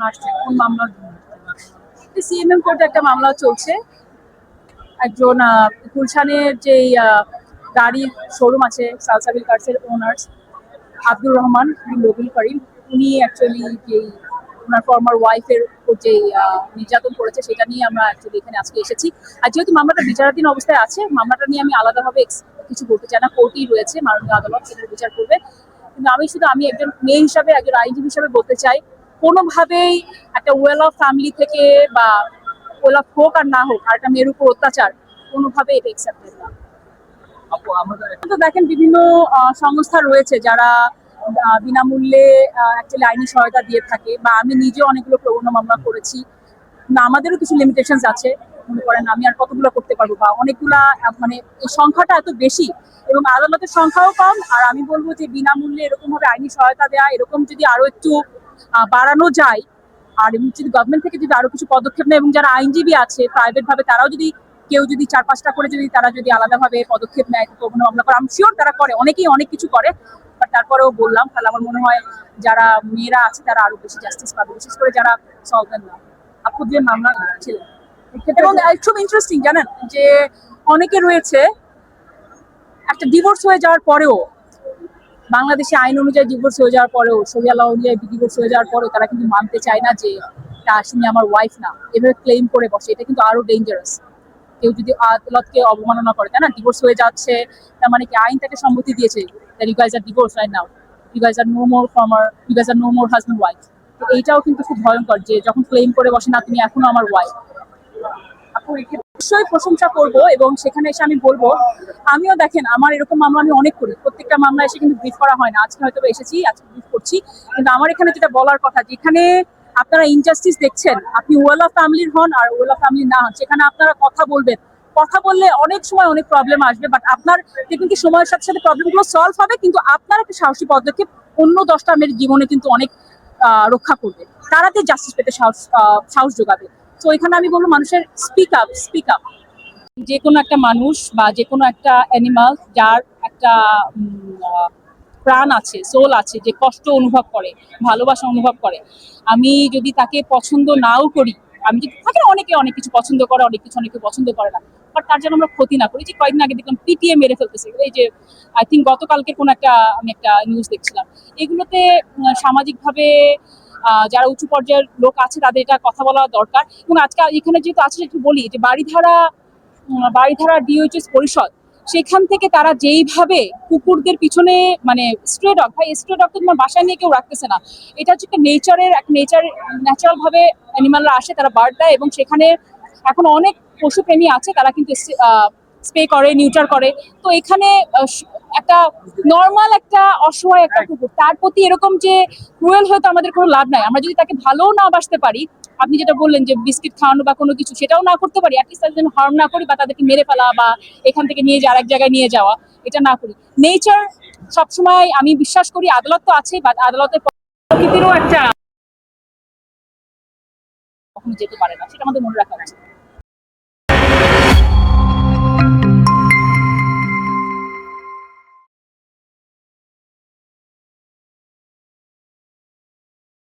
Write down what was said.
আসছে কোন মামলার জন্য? সিএমএম কোর্টে একটা মামলা চলছে। একজন গুলশানের যে গাড়ির শোরুম আছে, সালসাবিল কার্সের ওনার্স আব্দুর রহমান রবিউল করিম, উনি অ্যাকচুয়ালি যে ওনার ফর্মার ওয়াইফের উপর যে নির্যাতন করেছে সেটা নিয়ে আমরা অ্যাকচুয়ালি এখানে আজকে এসেছি। আর যেহেতু মামলাটা বিচারাধীন অবস্থায় আছে, মামলাটা নিয়ে আমি আলাদাভাবে কিছু বলতে চাই না। কোর্টই রয়েছে, মাননীয় আদালত সেটার বিচার করবে। কিন্তু আমি একজন মেয়ে হিসাবে, একজন আইনজীবী হিসাবে বলতে চাই, কোনোভাবেই একটা ওয়েল অফ ফ্যামিলি থেকে বা ওয়েল অফ হোক আর না হোক, আর একটা মেয়ের উপর অত্যাচার কোনোভাবে এটা একসেপ্টেড না। তো দেখেন, বিভিন্ন সংস্থা রয়েছে যারা বিনামূল্যে অ্যাকচুয়ালি আইনি সহায়তা দিয়ে থাকে, বা আমি নিজে অনেকগুলো প্রবন্ধ মামলা করেছি। না, আমাদেরও কিছু লিমিটেশনস আছে। মনে করেন আমি আর কতগুলো করতে পারবো, বা অনেকগুলা মানে এই সংখ্যাটা এত বেশি এবং আদালতের সংখ্যাও কম। আর আমি বলবো যে বিনামূল্যে এরকম ভাবে আইনি সহায়তা দেওয়া, এরকম যদি আরো একটু বাড়ানো যায়, আর যদি গভর্নমেন্ট থেকে যদি আরো কিছু পদক্ষেপ নেয়, এবং যারা আইনজীবী আছে প্রাইভেট ভাবে, তারাও যদি কেউ যদি 4-5টা করে যদি তারা যদি আলাদাভাবে পদক্ষেপ নেয়, তো মামলা করে, আমি শিওর তারা করে, অনেকেই অনেক কিছু করে। বাট তারপরেও বললাম, তাহলে আমার মনে হয় যারা মেয়েরা আছে তারা আরো বেশি জাস্টিস পাবে, বিশেষ করে যারা সলভেন্ট না। আপু যে মামলা ছিলেন, এবং খুব ইন্টারেস্টিং জানেন যে অনেকে রয়েছে একটা ডিভোর্স হয়ে যাওয়ার পরেও, বাংলাদেশে আইন অনুযায়ী ডিভোর্স হয়ে যাওয়ার পরেও, শরিয়া ল অনুযায়ী ডিভোর্স হয়ে যাওয়ার পরেও তারা কিন্তু মানতে চায় না যে তিনি আমার ওয়াইফ না, এভাবে ক্লেম করে বসে। এটা কিন্তু আরো ডেঞ্জারাস। কেউ যদি আদালতকে অবমাননা করে, তাই না, ডিভোর্স হয়ে যাচ্ছে, তার মানে কি আইন তাকে সম্মতি দিয়েছে that you guys are divorced right now, you guys are no more former, you guys are no more husband wife। তো এইটাও কিন্তু খুব ভয়ঙ্কর যে যখন ক্লেম করে বসে না তুমি এখনো আমার ওয়াইফ। আপু অবশ্যই প্রশংসা করব, এবং সেখানে এসে আমি বলবো, আমিও দেখেন আমার এরকম মামলা আমি অনেক করি, প্রত্যেকটা মামলা এসে কিন্তু ব্রিফ করা হয় না। আজকে হয়তো এসেছি, আজকে ব্রিফ করছি, কিন্তু আমার এখানে যেটা বলার কথা, যেখানে আপনারা ইনজাস্টিস দেখছেন, আপনি ওয়েল অফ ফ্যামিলির হন আর ওয়েল অফ ফ্যামিলি না হন, সেখানে আপনারা কথা বলবেন। কথা বললে অনেক সময় অনেক প্রবলেম আসবে, বাট আপনার দেখবেন কি সময়ের সাথে সাথে প্রবলেমগুলো সলভ হবে, কিন্তু আপনার একটা সাহসী পদক্ষেপ অন্য 10টা মেয়ের জীবনে কিন্তু অনেক রক্ষা করবে, তারাতে জাস্টিস পেতে সাহস যোগাবে। তো এখানে আমি বলবো মানুষের স্পিক আপ, স্পিক আপ। যে কোনো একটা মানুষ বা যে কোনো একটা অ্যানিমাল যার একটা প্রাণ আছে, সোল আছে, যে কষ্ট অনুভব করে, ভালোবাসা অনুভব করে, আমি যদি তাকে পছন্দ নাও করি, আমি যদি থাকে অনেকে অনেক কিছু পছন্দ করে, অনেক কিছু অনেকে পছন্দ করে না, বাট তার জন্য আমরা ক্ষতি না করি। যে কয়েকদিন আগে দেখলাম পিটিএ মেরে ফেলতেছে, এই যে আই থিঙ্ক গতকালকে কোনো একটা আমি একটা নিউজ দেখছিলাম। এগুলোতে সামাজিকভাবে যারা উঁচু পর্যায়ের লোক আছে তাদের এটা কথা বলা দরকার। এবং আজকে এখানে যেহেতু আছে একটু বলি, যে বাড়িধারা ডিওএইচএস পরিষদ, সেখান থেকে তারা যেইভাবে কুকুরদের পিছনে, মানে স্ট্রে ডগ, ভাই স্ট্রে ডগ তো তোমার বাসায় নিয়ে কেউ রাখতেছে না, এটা হচ্ছে একটা ন্যাচারাল ভাবে অ্যানিমালরা আসে, তারা বার্ড দেয়, এবং সেখানে এখন অনেক পশুপ্রেমী আছে, তারা কিন্তু স্প্রে করে, নিউট্রাল করে। তো এখানে একটা নর্মাল একটা অসহায় একটা কুকুর, তার প্রতি এরকম যে ক্রুয়েল হয়তো আমাদের কোনো লাভ নাই। আমরা যদি তাকে ভালোও না বাসতে পারি, আপনি যেটা বললেন যে বিস্কিট খাওয়ানো বা কোনো কিছু, সেটাও না করতে পারি, অ্যাটলিস্ট তাদের জন্য হার্ম না করি, বা তাদেরকে মেরে ফেলা বা এখান থেকে নিয়ে যে আরেক জায়গায় নিয়ে যাওয়া, এটা না করি। নেচার সবসময় আমি বিশ্বাস করি, আদালত তো আছে, বা আদালতের প্রকৃতিরও একটা কখনো যেতে পারে না, সেটা আমাদের মনে রাখা উচিত।